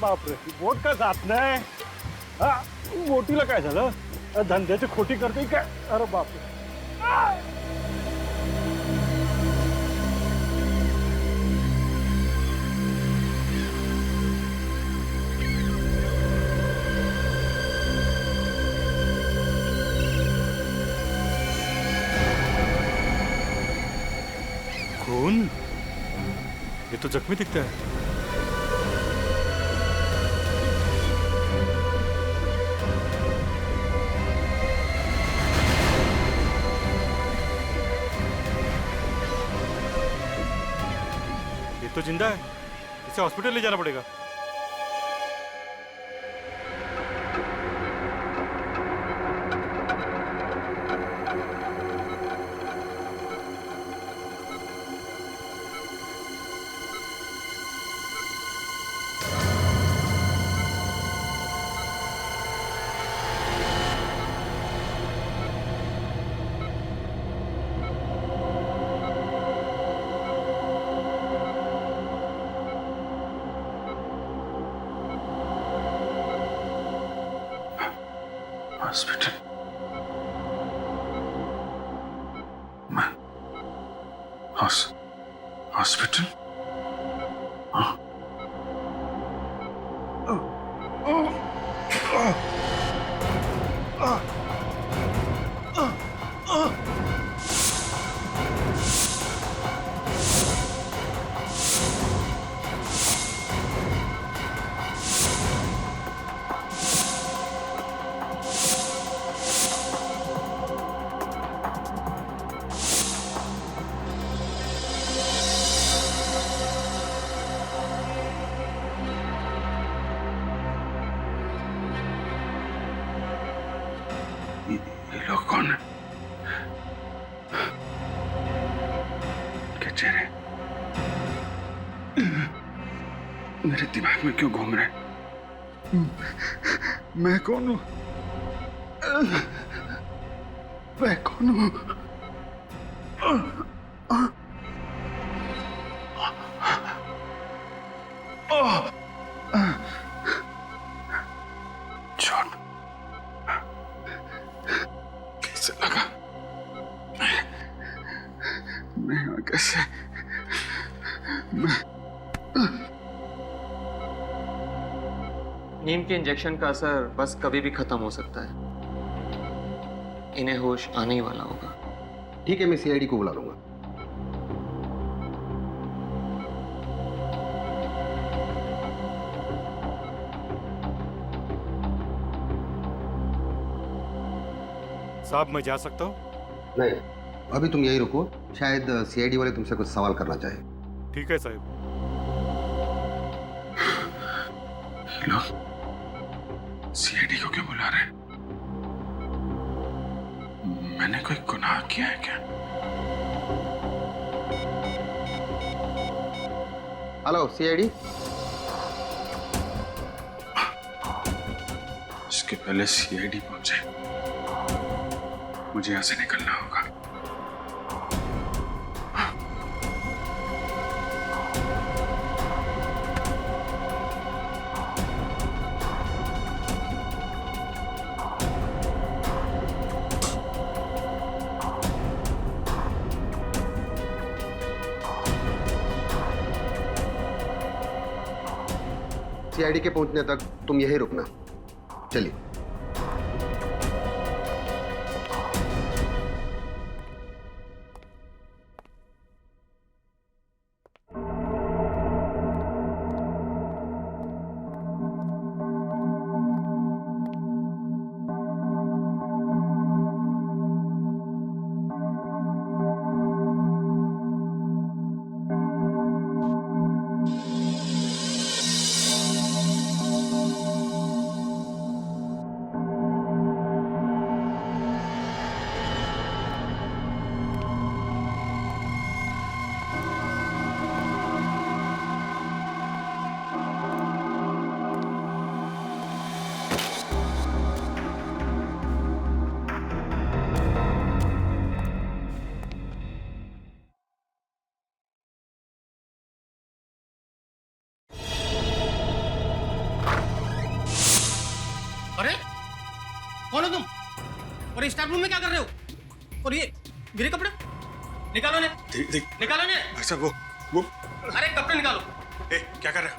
बापरे, बोट का जात नाही. हा, बोटीला काय झालं? धंद्याची खोटी करते काय? अरे बापरे. खून? ये तो जख्मी दिखता है. ये तो जिंदा है. इसे हॉस्पिटल ले जाना पड़ेगा. हॉस्पिटल? मैं हॉस्पिटल? ये लोग कौन है? क्या चेहरे मेरे दिमाग में क्यों घूम रहे हैं? मैं कौन हूं? मैं कौन हूं? चोट कैसे लगा? मैं यहाँ कैसे? नींद के इंजेक्शन का असर बस कभी भी खत्म हो सकता है. इन्हें होश आने ही वाला होगा. ठीक है, मैं सीआईडी को बुला लूंगा. साहब मैं जा सकता हूँ? नहीं, अभी तुम यही रुको. शायद सीआईडी वाले तुमसे कुछ सवाल करना चाहे. ठीक है साहब. लोग सीआईडी को क्यों बुला रहे हैं? मैंने कोई गुनाह किया है क्या? Hello CID. इसके पहले सीआईडी पहुंचे, मुझे यहां से निकलना होगा. सीआईडी के पहुंचने तक तुम यहीं रुकना. चलिए. कौन हो तुम? और स्टाफ रूम में क्या कर रहे हो? और ये मेरे कपड़े निकालो ने, निकालो ने। भाई साहब वो अरे कपड़े निकालो। क्या कर रहे हो?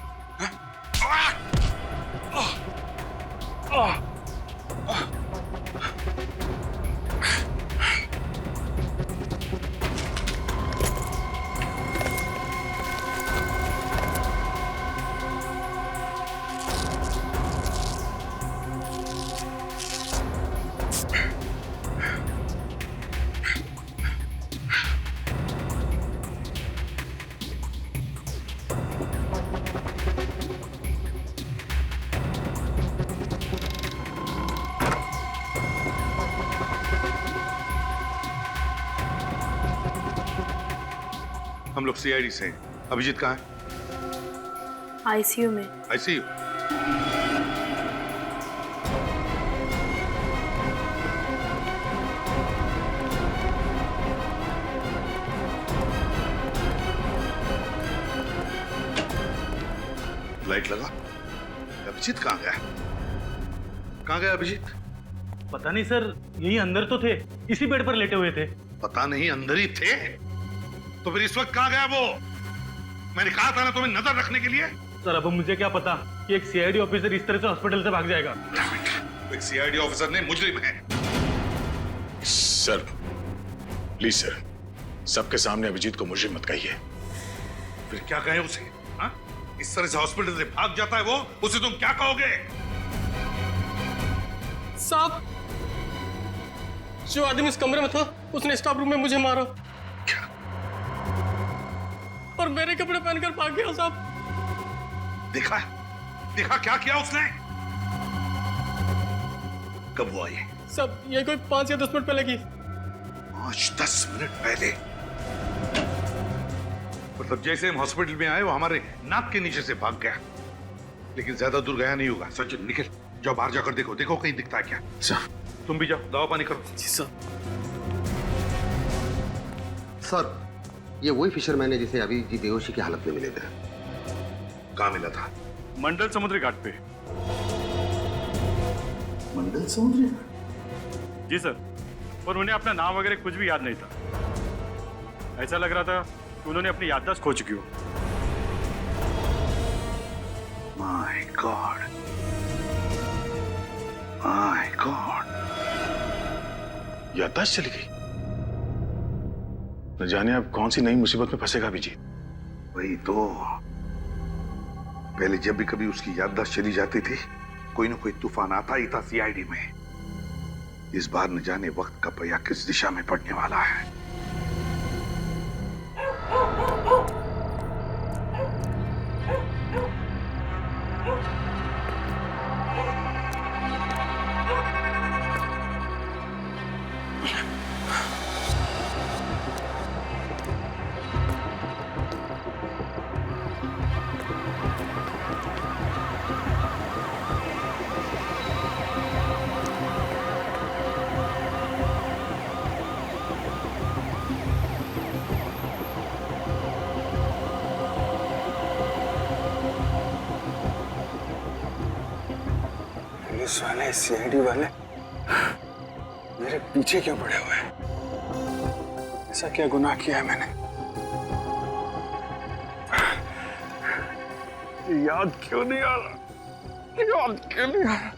हम लोग सीआईडी से हैं। अभिजीत कहाँ है? आईसीयू में। आईसीयू? लाइट लगा। अभिजीत कहाँ गया? कहाँ गया अभिजीत? पता नहीं सर, यही अंदर तो थे, इसी बेड पर लेटे हुए थे। पता नहीं, अंदर ही थे? तो फिर इस वक्त कहाँ गया वो? मैंने कहा था ना तुम्हें नजर रखने के लिए। सर अब मुझे क्या पता कि एक सीआईडी ऑफिसर इस तरह से हॉस्पिटल से भाग जाएगा। एक सीआईडी ऑफिसर ने मुजरिम है। सर प्लीज सर, सबके सामने अभिजीत को मुजरिम मत कहिए। फिर क्या कहें उसे? हाँ? इस तरह से हॉस्पिटल से भाग जाता है वो, उसे तुम क्या कहोगे? साहब, जो आदमी इस कमरे में था उसने स्टाफ रूम में मुझे मारा। क्या? और मेरे कपड़े पहनकर भाग गया साहब। देखा? देखा क्या किया उसने? कब हुआ ये? सब ये कोई 5 या 10 मिनट पहले की। 5-10 मिनट पहले? मतलब जैसे हम हॉस्पिटल में आए वो हमारे नाक के नीचे से भाग गया, लेकिन ज्यादा दूर गया नहीं होगा। सचिन निकल, जाओ बाहर जाकर देखो, देखो कहीं दिखता है क्या। सर तुम भी जाओ, दवा पानी करो। जी सर। सर ये वही फिशरमैन है जिसे अभी जी बेहोशी की हालत में मिले थे। कहाँ मिला था? मंडल समुद्री घाट पे। मंडल समुद्री? जी सर, और उन्हें अपना नाम वगैरह कुछ भी याद नहीं था। ऐसा लग रहा था कि उन्होंने अपनी याददाश्त खो चुकी हो। My God, my God. याददाश्त चली गई। न जाने अब कौन सी नई मुसीबत में फंसेगा अभिजीत। वही तो, पहले जब भी कभी उसकी याददाश्त चली जाती थी, कोई ना कोई तूफान आता ही था सीआईडी में। इस बार न जाने वक्त का पहिया किस दिशा में पड़ने वाला है। पुलिस वाले, सीआईडी वाले मेरे पीछे क्यों पड़े हुए हैं? ऐसा क्या गुनाह किया है मैंने? याद क्यों नहीं आ रहा? याद क्यों नहीं आ रहा?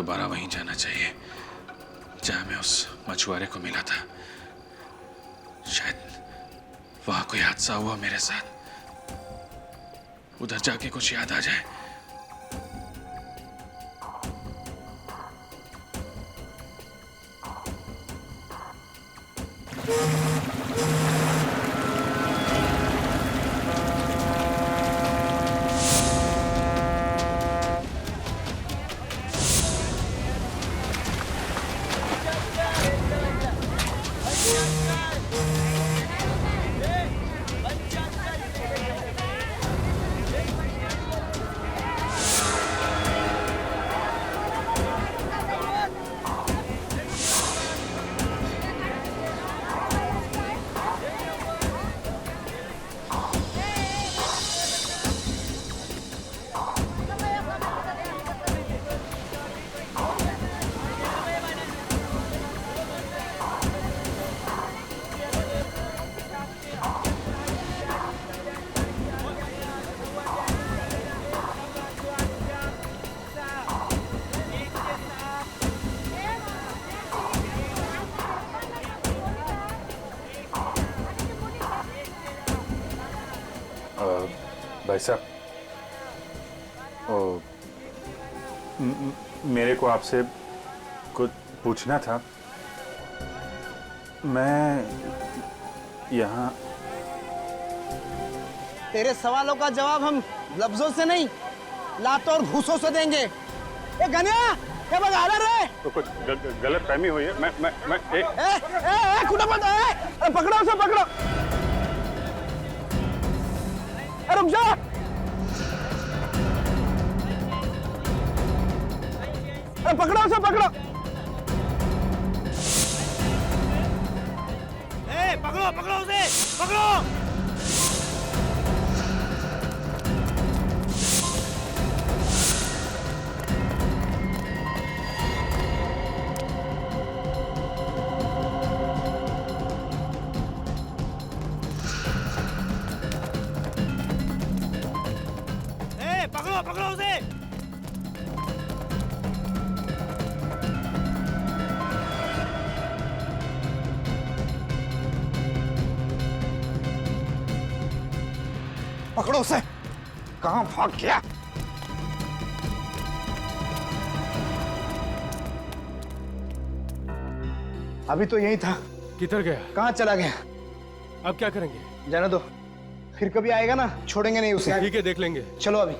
दोबारा वहीं जाना चाहिए जहां मैं उस मछुआरे को मिला था। शायद वहां कोई हादसा हुआ मेरे साथ, उधर जाके कुछ याद आ जाए। भाई साहब, मेरे को आपसे कुछ पूछना था। मैं यहाँ तेरे सवालों का जवाब हम लफ्जों से नहीं, लातों और घूसों से देंगे। ए गनिया, क्या बगा रहे? तो कुछ गलत फहमी हुई है। मैं खुदा मत, पकड़ो उसे, पकड़ो। रुक जा। पकड़ो उसे, पकड़ो। पकड़ो पकड़ो उसे, पकड़ो। पकड़ो पकड़ो उसे। पकड़ो उसे। कहां भाग गया? अभी तो यही था। किधर गया? कहां चला गया? अब क्या करेंगे? जाने दो, फिर कभी आएगा ना, छोड़ेंगे नहीं उसे। ठीक है, देख लेंगे। चलो अभी।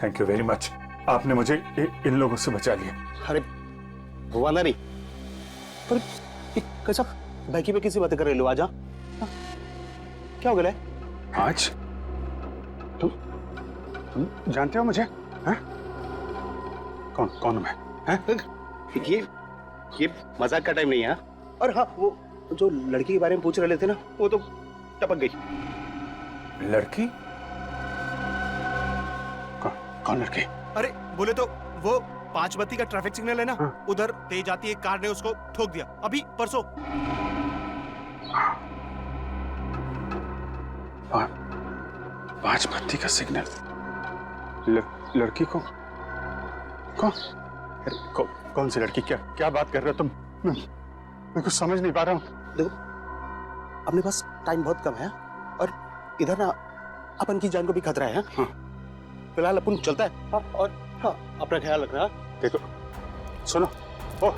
Thank you very much. आपने मुझे इन लोगों से बचा लिया। अरे हुआ ना नहीं, पर कैसा बैकी पे किसी बातें कर रहे लो? आजा। क्या हो गया? आज तुम जानते हो मुझे? हैं? कौन हूं मैं? हैं? ये मजाक का टाइम नहीं है। और हाँ, वो जो लड़की के बारे में पूछ रहे थे ना, वो तो टपक गई। लड़की? कौन लड़की? अरे बोले तो वो 5 बत्ती का ट्रैफिक सिग्नल है ना, उधर तेज आती एक कार ने उसको ठोक दिया अभी परसों। 5 बत्ती का सिग्नल? लड़की को? कौन सी लड़की? क्या बात कर रहे हो तुम? मैं कुछ समझ नहीं पा रहा हूँ। देखो, अपने पास टाइम बहुत कम है और इधर ना अपन की जान को भी खतरा है। हाँ। फिलहाल अपन चलता है। हाँ, और हाँ, अपना ख्याल रखना। देखो, सुनो। ओ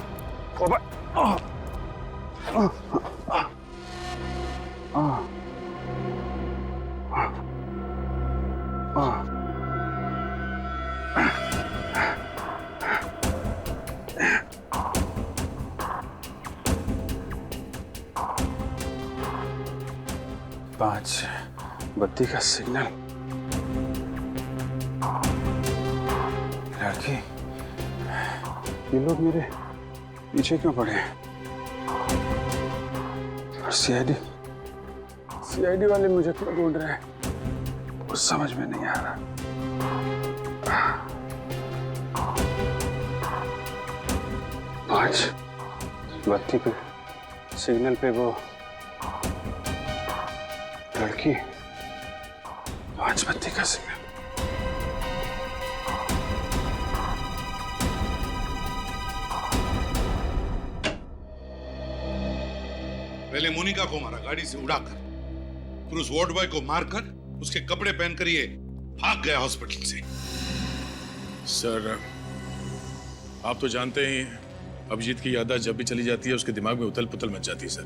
पांच बत्ती का सिग्नल। लड़की, ये लोग मेरे पीछे क्यों पड़े हैं? और सीआईडी वाले मुझे क्यों ढूंढ रहे हैं? कुछ समझ में नहीं आ रहा। पांच बत्ती पे सिग्नल पे वो लड़की पांच बत्ती का सिग्नल। पहले मोनिका को मारा गाड़ी से उड़ाकर, फिर उस वार्ड बॉय को मारकर उसके कपड़े पहनकर ये भाग गया हॉस्पिटल से। सर, आप तो जानते ही हैं, अभिजीत की याददाश्त जब भी चली जाती है उसके दिमाग में उथल पुथल मच जाती है सर।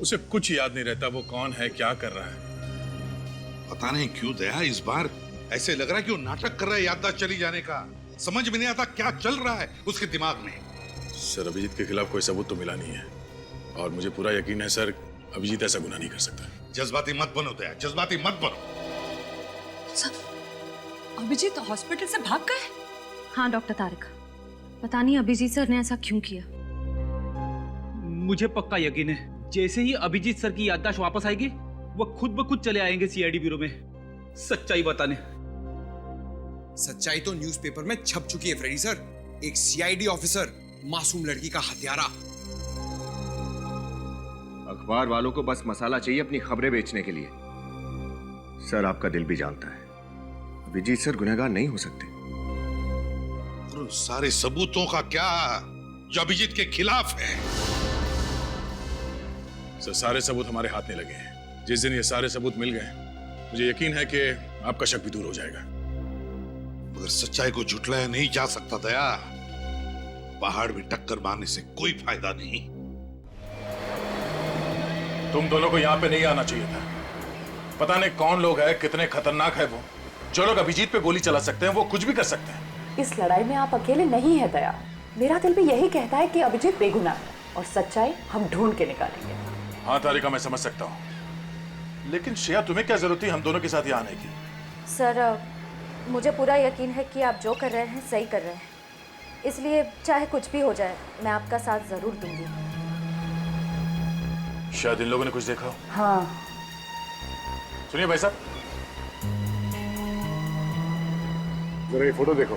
उसे कुछ याद नहीं रहता वो कौन है, क्या कर रहा है। पता नहीं क्यों दया इस बार ऐसे लग रहा है कि वो नाटक कर रहा है याददाश्त चली जाने का। समझ में नहीं आता क्या चल रहा है उसके दिमाग में। सर, अभिजीत के खिलाफ कोई सबूत तो मिला नहीं है और मुझे पूरा यकीन है सर, अभिजीत ऐसा गुनाह नहीं कर सकता। जज्बाती मत बनो दया, जज्बाती मत बनो। अभिजीत हॉस्पिटल से भाग गए? हाँ डॉक्टर तारिक, पता नहीं अभिजीत सर ने ऐसा क्यों किया। मुझे पक्का यकीन है जैसे ही अभिजीत सर की याददाश्त वापस आएगी वो खुद ब खुद चले आएंगे सीआईडी ब्यूरो में सच्चाई बताने। सच्चाई तो न्यूज़पेपर में छप चुकी है फ्रेडी सर। एक सीआईडी ऑफिसर मासूम लड़की का हत्यारा। अखबार वालों को बस मसाला चाहिए अपनी खबरें बेचने के लिए। सर, आपका दिल भी जानता है अभिजीत सर गुनहगार नहीं हो सकते। और उन सारे सबूतों का क्या जो अभिजीत के खिलाफ है? सर, सारे सबूत हमारे हाथ में लगे हैं। जिस दिन ये सारे सबूत मिल गए मुझे यकीन है कि आपका शक भी दूर हो जाएगा। मगर सच्चाई को झुठलाया नहीं जा सकता दया। पहाड़ में टक्कर मारने से कोई फायदा नहीं। तुम दोनों को यहाँ पे नहीं आना चाहिए था। पता नहीं कौन लोग हैं, कितने खतरनाक है वो। जो लोग अभिजीत पे गोली चला सकते हैं वो कुछ भी कर सकते हैं। इस लड़ाई में आप अकेले नहीं है दया। मेरा दिल भी यही कहता है कि अभिजीत बेगुनाह है और सच्चाई हम ढूंढ के निकालेंगे। हाँ तारिका, मैं समझ सकता हूँ, लेकिन श्रेया तुम्हें क्या जरूरत थी हम दोनों के साथ यहाँ आने की? सर, मुझे पूरा यकीन है कि आप जो कर रहे हैं सही कर रहे हैं, इसलिए चाहे कुछ भी हो जाए मैं आपका साथ जरूर दूंगी। शायद इन लोगों ने कुछ देखा हो। हाँ। सुनिए भाई साहब, जरा ये फोटो देखो।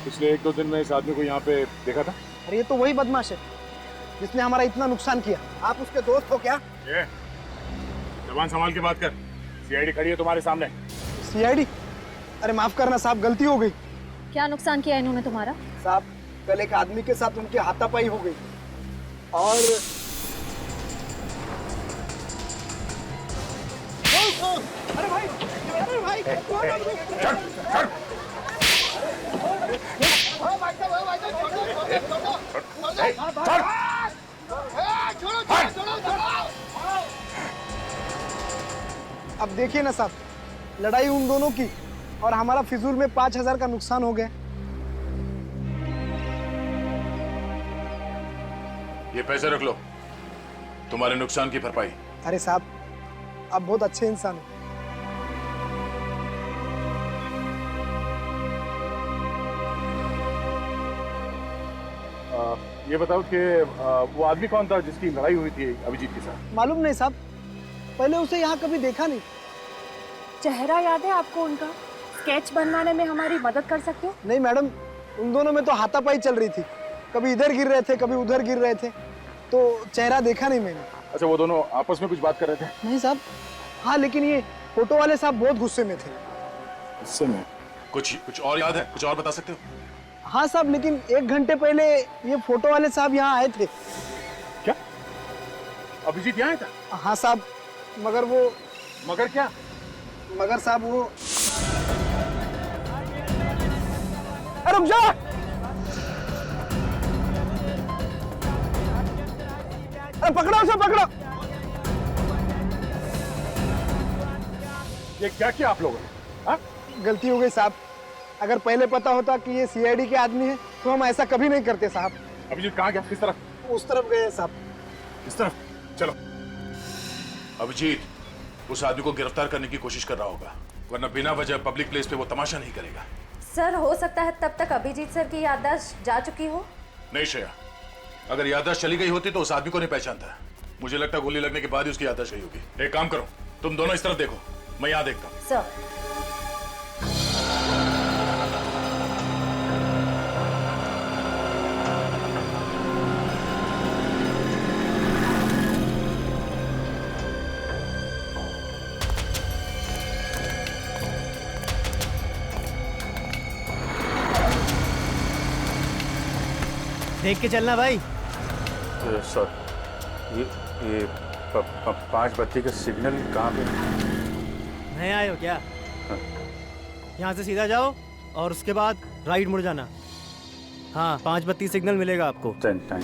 पिछले 1-2 दिन में इस आदमी को यहाँ पे देखा था। अरे ये तो वही बदमाश है जिसने हमारा इतना नुकसान किया। आप उसके दोस्त हो क्या? ये जबान संभाल के बात कर। सीआईडी खड़ी है तुम्हारे सामने। सीआईडी? अरे माफ करना साहब, गलती हो गई। क्या नुकसान किया इन्होंने तुम्हारा? साहब, कल एक आदमी के साथ उनकी हाथापाई हो गई और अरे भाई, अरे भाई, अब देखिए ना साहब, लड़ाई उन दोनों की और हमारा फिजूल में 5,000 का नुकसान हो गया। ये पैसे रख लो, तुम्हारे नुकसान की भरपाई। अरे साहब, आप बहुत अच्छे इंसान हो। ये बताओ कि वो आदमी कौन था जिसकी लड़ाई हुई थी अभिजीत के साथ? मालूम नहीं साहब, पहले उसे यहाँ कभी देखा नहीं। चेहरा याद है आपको उनका? स्केच बनवाने में हमारी मदद कर सकते हो? नहीं मैडम, उन दोनों में तो हाथापाई चल रही थी। कभी इधर गिर रहे थे, कभी उधर गिर रहे थे, तो चेहरा देखा नहीं मैंने। अच्छा, वो दोनों आपस में कुछ बात कर रहे थे? नहीं साहब। हाँ, लेकिन ये फोटो वाले साहब बहुत गुस्से में थे। गुस्से में? कुछ और याद है? कुछ और बता सकते हो? हाँ साहब, लेकिन 1 घंटे पहले ये फोटो वाले साहब यहाँ आए थे। क्या अभिजीत यहाँ आया था? हाँ साहब, मगर वो। मगर क्या? मगर साहब वो। अरे रुक जा! अरे पकड़ो उसे, पकड़ो! ये क्या किया आप लोगों ने? हाँ? गलती हो गई साहब। अगर पहले पता होता कि ये सीआईडी के आदमी है तो हम ऐसा कभी नहीं करते साहब। अभिजीत कहाँ गया? किस तरफ? उस तरफ गए साहब। किस तरफ? चलो। अभिजीत उस आदमी को गिरफ्तार करने की कोशिश कर रहा होगा, वरना बिना वजह पब्लिक प्लेस पे वो तमाशा नहीं करेगा। सर, हो सकता है तब तक अभिजीत सर की याददाश्त जा चुकी हो। नहीं श्रेया, अगर याददाश्त चली गई होती तो उस आदमी को नहीं पहचानता। मुझे लगता है गोली लगने के बाद ही उसकी याददाश्त गई होगी। एक काम करो, तुम दोनों इस तरफ देखो, मैं यहाँ देखता हूँ। सर। देख के चलना भाई। सर ये 5 बत्ती का सिग्नल कहाँ पे? नए आए हो क्या? यहाँ से सीधा जाओ और उसके बाद राइट मुड़ जाना। हाँ 5 बत्ती सिग्नल मिलेगा आपको। Thank you.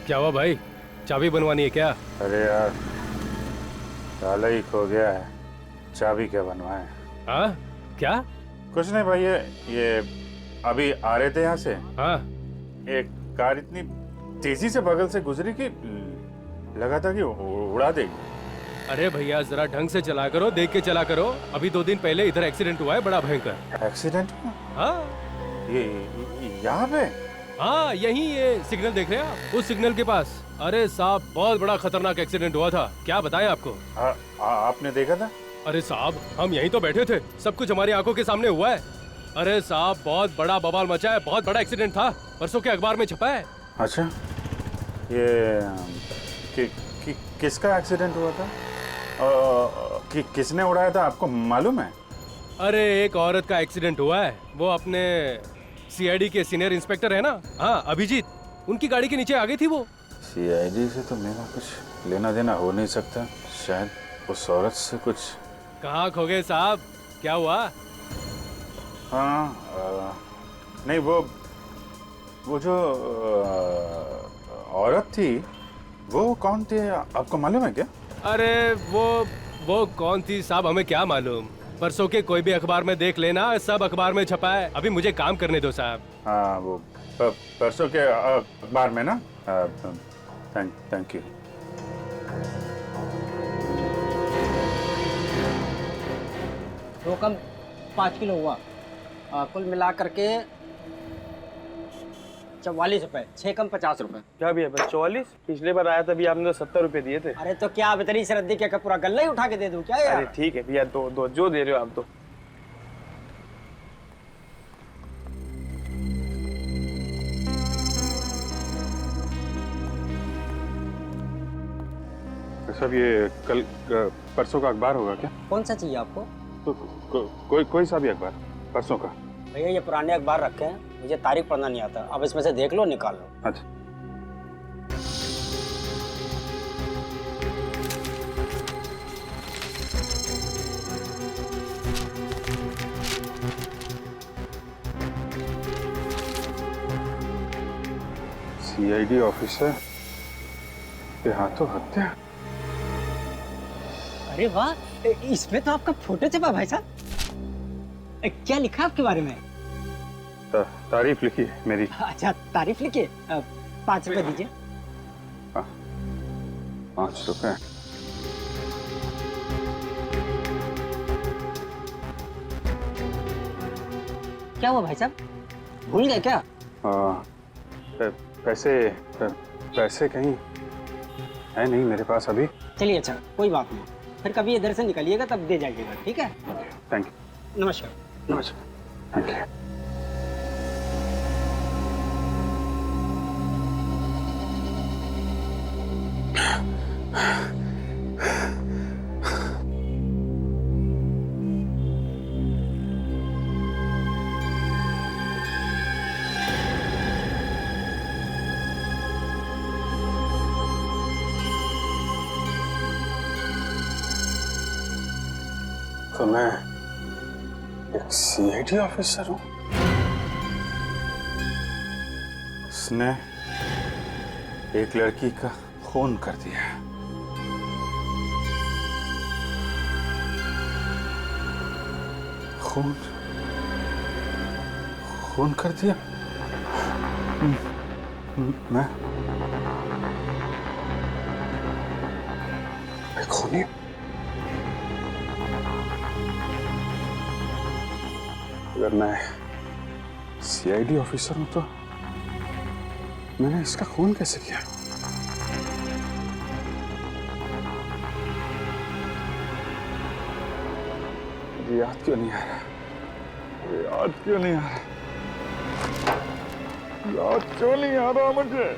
क्या हुआ भाई, चाबी बनवानी है क्या? अरे यार ताला ही खो गया है, चाबी क्या बनवाएं? हाँ क्या? कुछ नहीं भाई, ये अभी आ रहे थे यहाँ से। हाँ एक कार इतनी तेजी से बगल से गुजरी कि लगा था कि उड़ा देगी। अरे भैया जरा ढंग से चला करो, देख के चला करो। अभी 2 दिन पहले इधर एक्सीडेंट हुआ है बड़ा भयंकर। एक्सीडेंट? हाँ ये यहाँ पे? हाँ यही, ये सिग्नल देख रहे हैं आप, उस सिग्नल के पास। अरे साहब बहुत बड़ा खतरनाक एक्सीडेंट हुआ था, क्या बताएं आपको। आपने देखा था? अरे साहब हम यहीं तो बैठे थे, सब कुछ हमारी आंखों के सामने हुआ है। अरे साहब बहुत बड़ा बवाल मचा है, बहुत बड़ा एक्सीडेंट था, परसों के अखबार में छपा है। अच्छा ये किसका एक्सीडेंट हुआ था? किसने उड़ाया था आपको मालूम है? अरे एक औरत का एक्सीडेंट हुआ है, वो अपने सीआईडी के सीनियर इंस्पेक्टर है ना, हाँ अभिजीत, उनकी गाड़ी के नीचे आ गई थी वो। सीआईडी से तो मेरा कुछ लेना देना हो नहीं सकता, शायद उस औरत से कुछ। कहाँ खो गए साहब, क्या हुआ? हाँ नहीं वो जो औरत थी वो कौन थी आपको मालूम है क्या? अरे वो कौन थी साहब, हमें क्या मालूम, परसों के कोई भी अखबार में देख लेना, सब अखबार में छपा है। अभी मुझे काम करने दो साहब। हाँ वो परसों के अखबार में ना। Thank you. दो कम 5 किलो हुआ, कुल मिला करके 44 रुपए, 6 कम 50 रुपए। क्या भी है 44? पिछले बार आया था भी आपने तो 70 रुपए दिए थे। अरे तो क्या अब इतनी सरदी क्या पूरा गल्ला ही उठा के दे दूं क्या यार? अरे ठीक है भैया, दो जो दे रहे हो आप तो। सब ये कल परसों का अखबार होगा क्या? कौन सा चाहिए आपको? तो कोई सा भी अखबार परसों का। भैया ये पुराने अखबार रखे हैं, मुझे तारीख पढ़ना नहीं आता, अब इसमें से देख लो निकाल लो। अच्छा सीआईडी ऑफिसर के हाथों हत्या। अरे वाह, इसमें तो आपका फोटो छपा भाई साहब। क्या लिखा आपके बारे में? तारीफ लिखी है मेरी। अच्छा तारीफ लिखी, 5 रुपए दीजिए। 5 रुपए? क्या हुआ भाई साहब, भूल गए क्या? पैसे कहीं है नहीं मेरे पास अभी। चलिए अच्छा कोई बात नहीं, फिर कभी इधर से निकलिएगा तब दे जाइएगा, ठीक है? Thank you. नमस्कार। नमस्कार। Thank you. तो मैं एक सीआईडी ऑफिसर हूँ। उसने एक लड़की का खून कर दिया। खून कर दिया? मैं खूनी? अगर मैं सीआईडी ऑफिसर हूं तो मैंने इसका खून कैसे किया? मुझे याद क्यों नहीं आ रहा? याद क्यों नहीं आ रहा? याद क्यों नहीं आ रहा मुझे?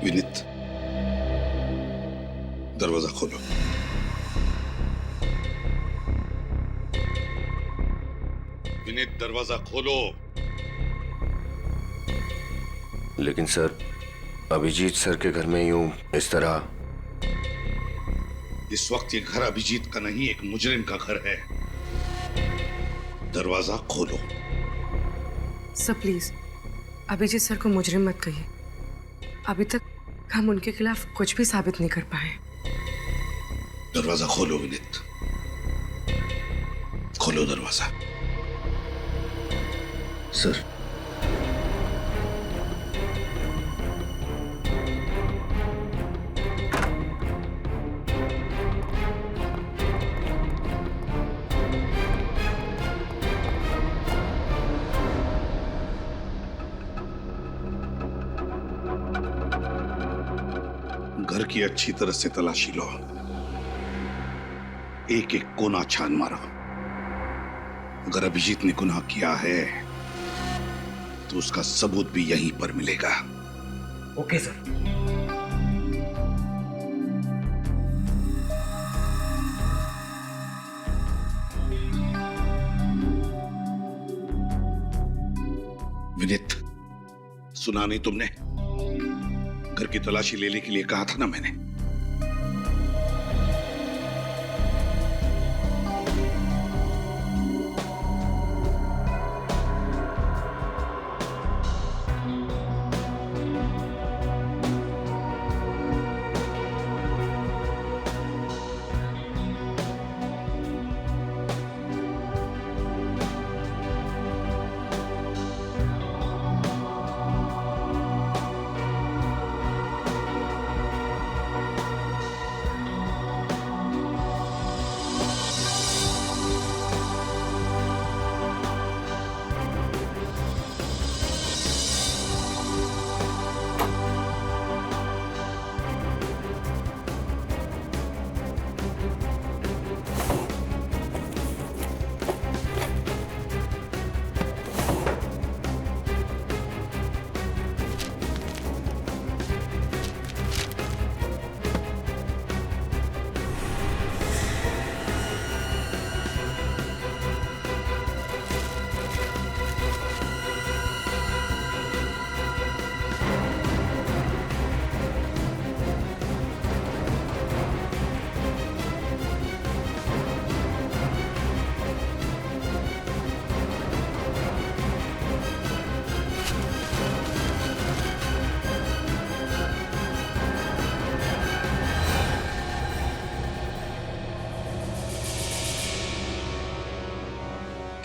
विनीत, दरवाजा खोलो। विनीत, दरवाजा खोलो। लेकिन सर, अभिजीत सर के घर में यूं इस तरह। इस वक्त ये घर अभिजीत का नहीं, एक मुजरिम का घर है। दरवाजा खोलो। सर प्लीज, अभिजीत सर को मुजरिम मत कहिए। अभी तक हम उनके खिलाफ कुछ भी साबित नहीं कर पाए। दरवाजा खोलो विनीत, खोलो दरवाजा। सर, घर की अच्छी तरह से तलाशी लो, एक एक कोना छान मारो। अगर अभिजीत ने गुनाह किया है तो उसका सबूत भी यहीं पर मिलेगा। Okay sir. विनीत, सुना नहीं तुमने? घर की तलाशी लेने के लिए कहा था ना मैंने।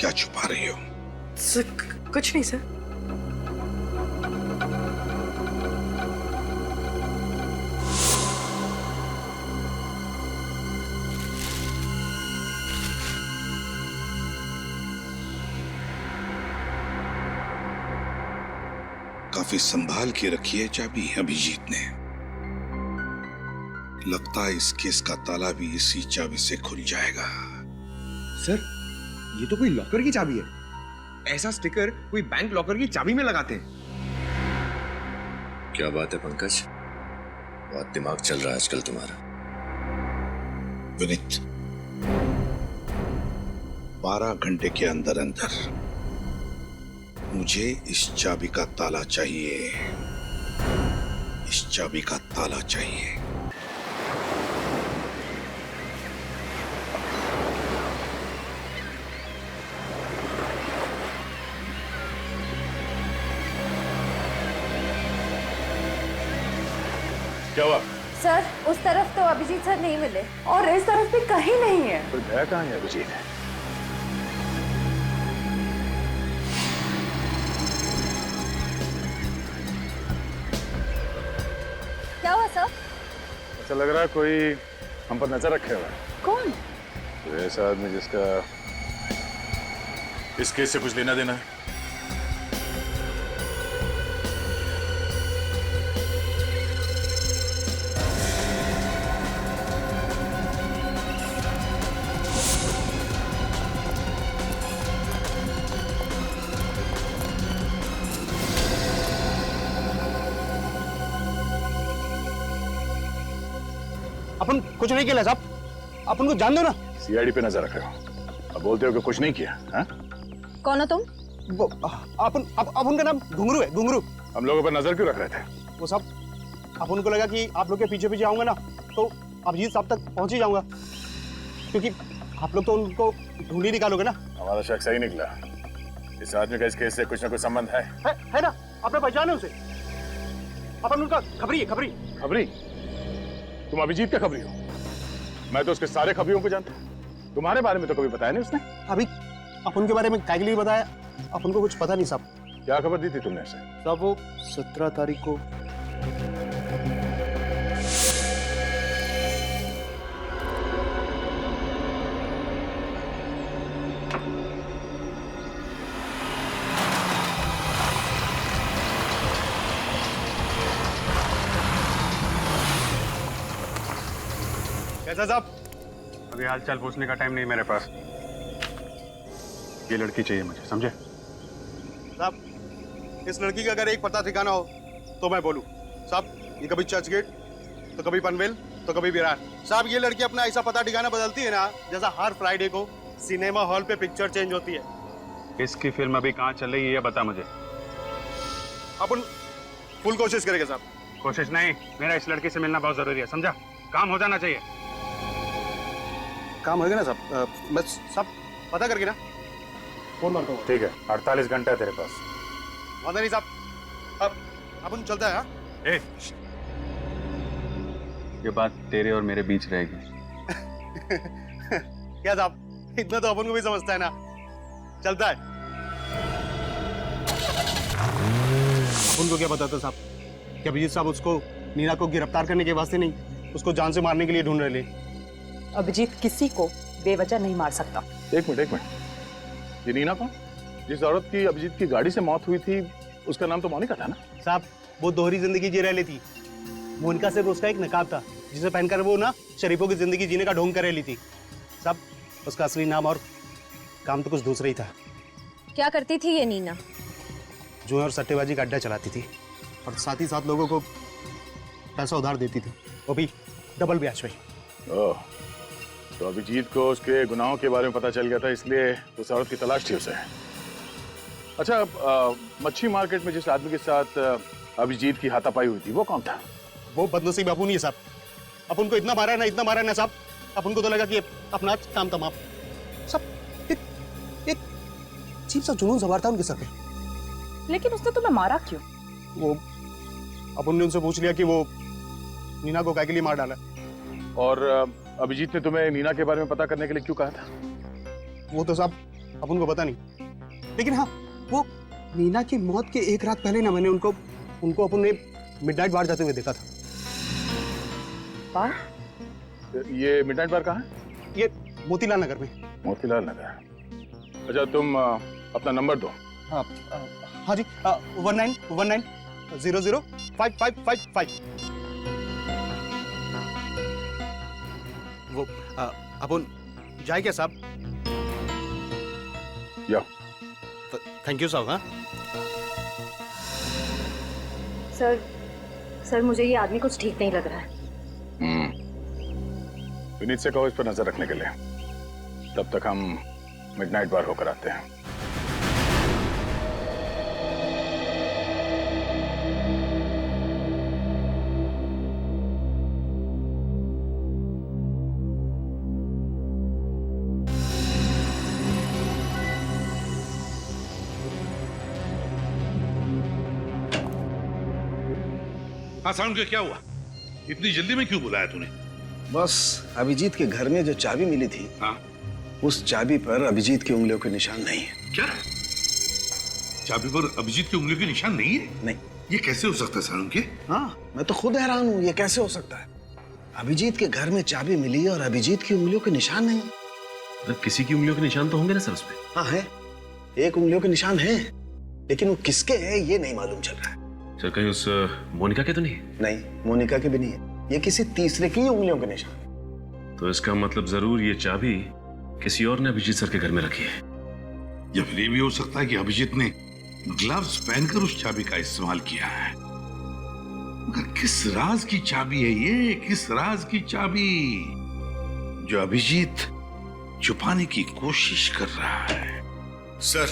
क्या छुपा रही हो? सर कुछ नहीं सर। काफी संभाल के रखी है चाबी अभिजीत ने। लगता है इस केस का ताला भी इसी चाबी से खुल जाएगा। सर, ये तो कोई लॉकर की चाबी है। ऐसा स्टिकर कोई बैंक लॉकर की चाबी में लगाते हैं। क्या बात है पंकज, बहुत दिमाग चल रहा है आजकल तुम्हारा। विनीत, 12 घंटे के अंदर अंदर मुझे इस चाबी का ताला चाहिए। इस चाबी का ताला चाहिए। क्या हुआ? सर उस तरफ तो अभिजीत सर नहीं मिले और इस तरफ भी कहीं नहीं है। तो गया कहाँ है अभिजीत? क्या हुआ सर? ऐसा लग रहा है कोई हम पर नजर रखे हुआ है। कौन? तो ऐसा आदमी जिसका इस केस से कुछ लेना देना है। अपन कुछ नहीं किया साहब, अपन को जान दो ना। सीआईडी पे नजर रखे हो, अब बोलते हो कि कुछ नहीं किया। हाँ? कौन हो तुम? अपन का नाम घुंगरू है, घुंगरू। हम लोगों पर नजर क्यों रख रहे थे? वो साहब अपन को लगा कि आप लोग के पीछे पीछे आऊंगा ना तो अभिजीत साहब तक पहुंच ही जाऊंगा, क्योंकि आप लोग तो उनको ढूंढ ही निकालोगे ना। हमारा शक सही निकला। इस आदमी का इस केस से कुछ ना कुछ संबंध है ना? आपने पहचाना उसे? अपन उनका खबरी है, खबरी। खबरी? तुम अभिजीत का खबरी हो? मैं तो उसके सारे खबरियों को जानता हूँ। तुम्हारे बारे में तो कभी बताया नहीं उसने। अभी अपन के बारे में क्या के लिए बताया? अपन को कुछ पता नहीं साहब। क्या खबर दी थी तुमने उसे? साहब वो 17 तारीख को कैसा साहब? अभी हालचाल पूछने का टाइम नहीं मेरे पास। ये लड़की चाहिए मुझे, समझे? साहब इस लड़की का अगर एक पता ठिकाना हो तो मैं बोलूं। साहब ये कभी चर्च गेट तो कभी पनवेल तो कभी विरार। साहब ये लड़की अपना ऐसा पता ठिकाना बदलती है ना जैसा हर फ्राइडे को सिनेमा हॉल पे पिक्चर चेंज होती है। इसकी फिल्म अभी कहाँ चल रही है ये बता मुझे। अपन फुल कोशिश करेंगे साहब। कोशिश नहीं, मेरा इस लड़की से मिलना बहुत जरूरी है, समझा? काम हो जाना चाहिए। काम होगा ना साहब? बस सब पता करके ना फोन मारता हूँ। ठीक है, 48 घंटा है तेरे पास। वादा नहीं साहब, अब अपन चलता है। हाँ ये बात तेरे और मेरे बीच रहेगी। क्या साहब, इतना तो अपन को भी समझता है ना। चलता है। अपन को क्या पता था साहब कि अभिजीत साहब उसको नीना को गिरफ्तार करने के वास्ते नहीं, उसको जान से मारने के लिए ढूंढ रहे थे। अभिजीत किसी को बेवजह नहीं मार सकता। एक मिनट, ये नीना कौन? जिस औरत की अभिजीत की गाड़ी से मौत हुई थी उसका नाम तो मोनिका था ना? साहब वो दोहरी जिंदगी जी रह लेती। मोनिका सिर्फ उसका एक नकाब था जिसे पहनकर वो ना शरीफों की जिंदगी जीने का ढोंग कर रही थी। साहब उसका असली नाम और काम तो कुछ दूसरा ही था। क्या करती थी ये नीना? जुए और सट्टेबाजी का अड्डा चलाती थी और साथ ही साथ लोगों को पैसा उधार देती थी, वो भी डबल ब्याज पे। ओह, तो अभिजीत को उसके गुनाहों के बारे में पता चल गया था, इसलिए उस औरत की तलाश थी उसे। अच्छा, मच्छी मार्केट में जिस आदमी के साथ अभिजीत की हाथापाई हुई थी वो कौन था? वो बदनसीब अपन ही है साहब। अपन को इतना मारा है ना साहब, अपन को तो लगा कि अपना काम तमाम। सब एक अजीब सा जुनून सवार था उनके सर पे। लेकिन उसने तुम्हें मारा क्यों? वो अपन ने उनसे पूछ लिया कि वो नीना को काय के लिए मार डाला। और अभिजीत ने तुम्हें नीना के बारे में पता करने के लिए क्यों कहा था? वो तो साहब अपन को पता नहीं, लेकिन हाँ वो नीना की मौत के एक रात पहले ना मैंने उनको अपन ने मिडनाइट बार जाते हुए देखा था। बार? ये मिडनाइट बार कहाँ है? ये मोतीलाल नगर में। मोतीलाल नगर। अच्छा, तुम अपना नंबर दो। हाँ जी, 1919005555। वो अपन जाए क्या साहब? सर सर मुझे ये आदमी कुछ ठीक नहीं लग रहा है। विनीत से कहो इस पर नजर रखने के लिए। तब तक हम मिडनाइट बार होकर आते हैं। हाँ साउंड क्या हुआ? इतनी जल्दी में क्यों बुलाया तूने? बस अभिजीत के घर में जो चाबी मिली थी, हाँ? उस चाबी पर अभिजीत की उंगलियों के निशान नहीं है। क्या? चाबी पर अभिजीत की उंगलियों के निशान नहीं है? नहीं। ये कैसे हो सकता है साउंड के? हाँ, मैं तो खुद हैरान हूँ, ये कैसे हो सकता है? अभिजीत के घर में चाबी मिली और अभिजीत की उंगलियों के निशान नहीं। मतलब किसी की उंगलियों के निशान तो होंगे ना सर उसमें? हाँ है, एक उंगलियों के निशान हैं, लेकिन वो किसके हैं ये नहीं मालूम चल रहा है। सर कहीं उस मोनिका के तो नहीं? नहीं, मोनिका के भी नहीं है, ये किसी तीसरे की उंगलियों के निशान है। तो इसका मतलब जरूर ये चाबी किसी और ने अभिजीत सर के घर में रखी है। या फिर ये भी हो सकता है कि अभिजीत ने ग्लव्स पहनकर उस चाबी का इस्तेमाल किया है। मगर किस राज की चाबी है ये? किस राज की चाबी जो अभिजीत छुपाने की कोशिश कर रहा है? सर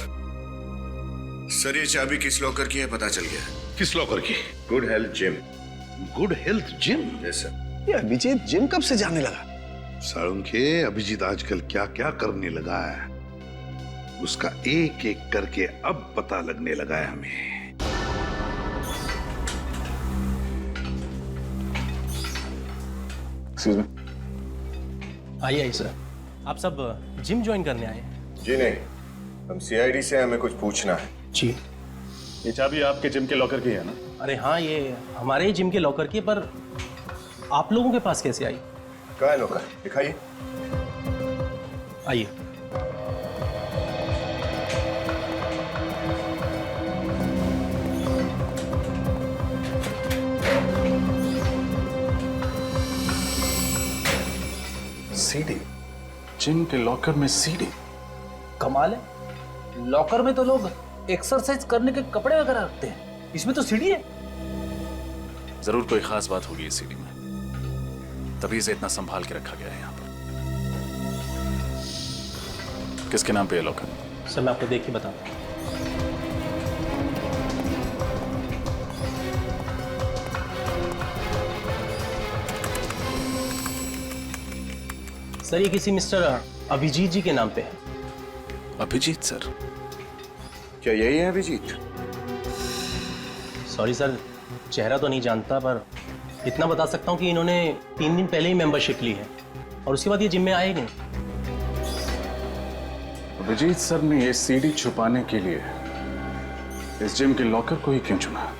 ये चाबी किस लॉकर की है पता चल गया। किस लॉकर की? Good health gym. Good health gym? Yes sir. ये अभिजीत जिम कब से जाने लगा? साळुंखे, अभिजीत आजकल क्या क्या करने लगा है, उसका एक एक करके अब पता लगने लगा है हमें। Excuse me. आइए सर, आप सब जिम ज्वाइन करने आए हैं? जी नहीं, हम सीआईडी से हमें कुछ पूछना है। जी। ये चाबी आपके जिम के लॉकर की है ना? अरे हाँ, ये हमारे ही जिम के लॉकर की, पर आप लोगों के पास कैसे आई? कहाँ है लॉकर? दिखाइए। आइए। सीडी? जिम के लॉकर में सीडी? कमाल है, लॉकर में तो लोग एक्सरसाइज करने के कपड़े वगैरह रखते हैं, इसमें तो सीडी है। जरूर कोई खास बात होगी इस सीडी में, तभी इसे इतना संभाल के रखा गया है यहाँ पर। किसके नाम पे है लॉकर? सर मैं आपको देख के बताता हूँ। सर ये किसी मिस्टर अभिजीत जी के नाम पे है। अभिजीत सर? क्या यही है अभिजीत? सॉरी सर, चेहरा तो नहीं जानता, पर इतना बता सकता हूँ कि इन्होंने 3 दिन पहले ही मेंबरशिप ली है और उसके बाद ये जिम में आए नहीं। अभिजीत सर ने ये सीडी छुपाने के लिए इस जिम के लॉकर को ही क्यों चुना?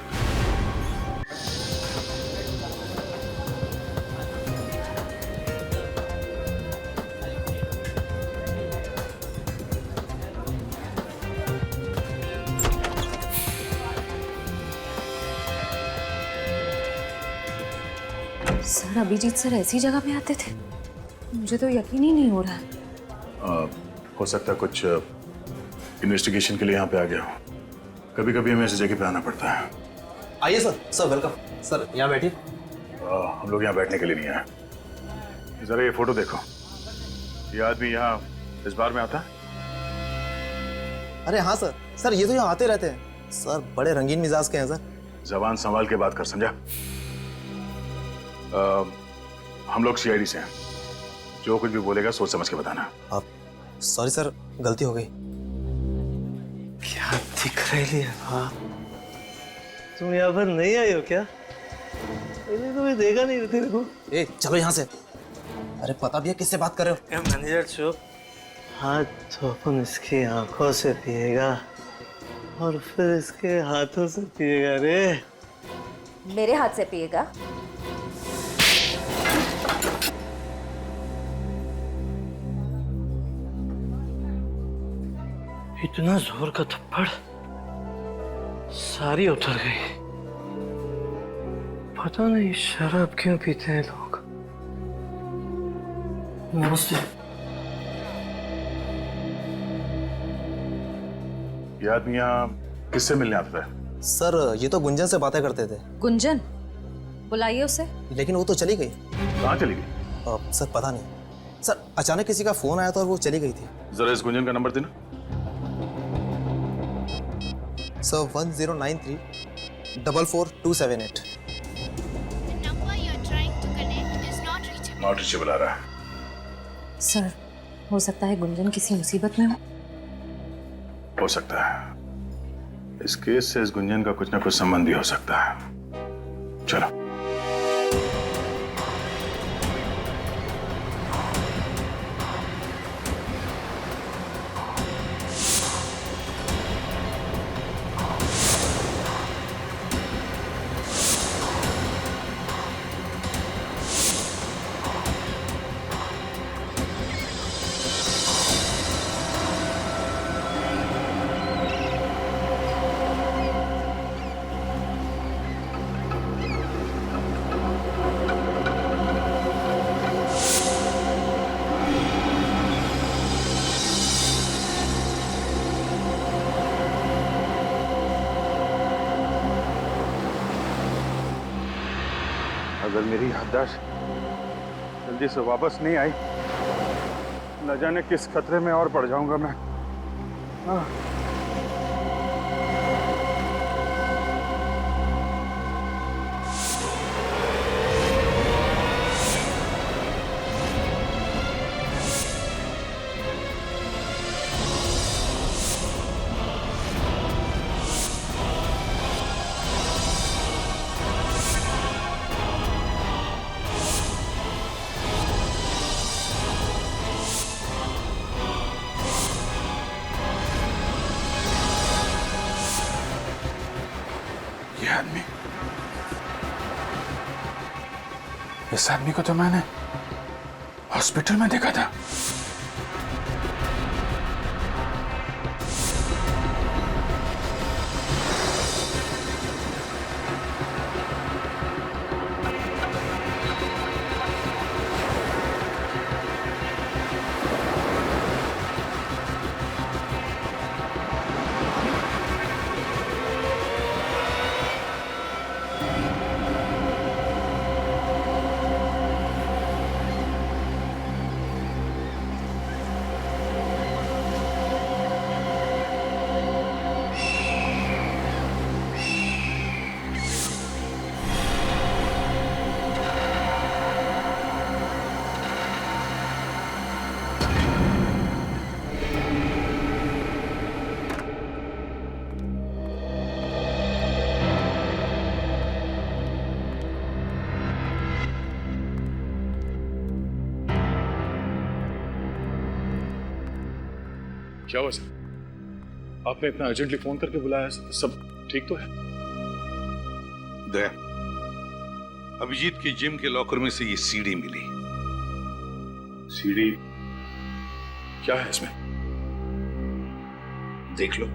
सर अभिजीत सर ऐसी जगह पे आते थे? मुझे तो यकीन ही नहीं हो रहा है। हो सकता है कुछ इन्वेस्टिगेशन के लिए यहाँ पे आ गया हो। कभी कभी हमें ऐसी जगह पे आना पड़ता है। आइए सर। Sir welcome. सर यहाँ बैठिए। हम लोग यहाँ बैठने के लिए नहीं आए। जरा ये फोटो देखो, ये आदमी यहाँ इस बार में आता है? अरे हाँ सर, सर ये तो यहाँ आते रहते हैं सर, बड़े रंगीन मिजाज के हैं सर। जबान संभाल के बात कर, समझा? हम लोग सीआईडी से हैं, जो कुछ भी बोलेगा सोच समझ के बताना। आप सॉरी सर, गलती हो गई। क्या दिख रही है? हाँ, तुम यहाँ पर नहीं आई हो क्या? मैंने तुम्हें देखा नहीं तेरे को। ए चलो यहाँ से। अरे पता भी है किससे बात कर रहे हो? मैनेजर चुप। हाँ तो अपन इसकी आंखों से पिएगा और फिर इसके हाथों से पिएगा रे। मेरे हाथ से पिएगा? इतना जोर का थप्पड़, सारी उतर गई। पता नहीं शराब क्यों पीते हैं लोग। नमस्ते। ये आदमी यहाँ किससे मिलने आता है? सर ये तो गुंजन से बातें करते थे। गुंजन? बुलाइए उसे। लेकिन वो तो चली गई। कहाँ चली गई? सर पता नहीं सर, अचानक किसी का फोन आया था और वो चली गई थी। जरा इस गुंजन का नंबर देना। सर 1093-44278। नॉट रीचेबल आ रहा है। सर हो सकता है गुंजन किसी मुसीबत में हो सकता है। इस केस से इस गुंजन का कुछ ना कुछ संबंध भी हो सकता है। चलो। अगर मेरी याददाश्त जल्दी से वापस नहीं आई, न जाने किस खतरे में और पड़ जाऊंगा मैं। इस आदमी को तो मैंने हॉस्पिटल में देखा था। क्या हुआ सर? आपने इतना अर्जेंटली फोन करके बुलाया, सब ठीक तो है? दया, अभिजीत के जिम के लॉकर में से ये सीडी मिली। सीडी? क्या है इसमें? देख लो।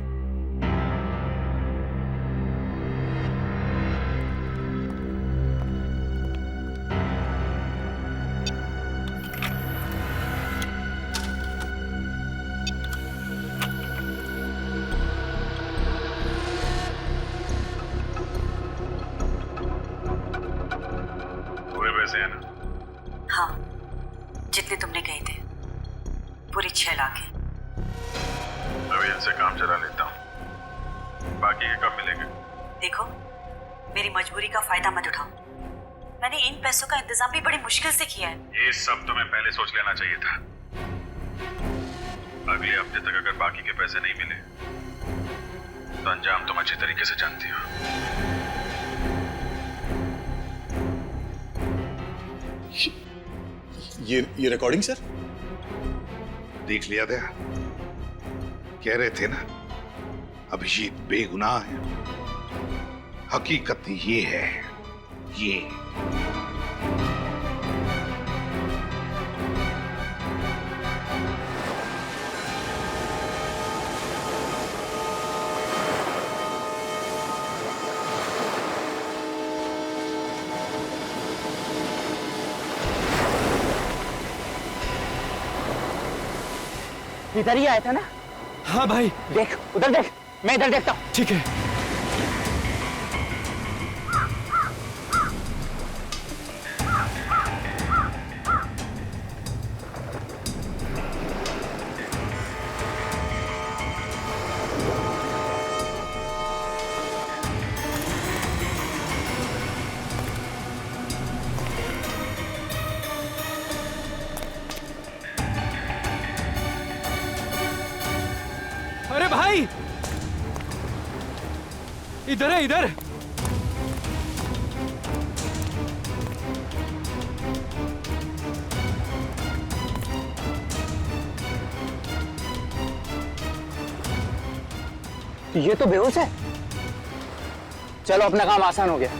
पैसे हैं ना? हाँ, जितने तुमने कहे थे, पूरी 6 लाख है। अभी इनसे काम चला लेता हूँ, बाकी के कब मिलेंगे? देखो, मेरी मजबूरी का फायदा मत उठाओ। मैंने इन पैसों का इंतजाम भी बड़ी मुश्किल से किया है। ये सब तुम्हें पहले सोच लेना चाहिए था। अगले हफ्ते तक अगर बाकी के पैसे नहीं मिले तो अंजाम तुम अच्छी तरीके से जानती हो। ये रिकॉर्डिंग सर? देख लिया दया, कह रहे थे ना अभिजीत बेगुनाह है। हकीकत ये है, ये इधर ही आया था ना? हाँ भाई। देख उधर देख, मैं इधर देखता हूँ। ठीक है। भाई इधर है, इधर। ये तो बेहोश है। चलो अपना काम आसान हो गया।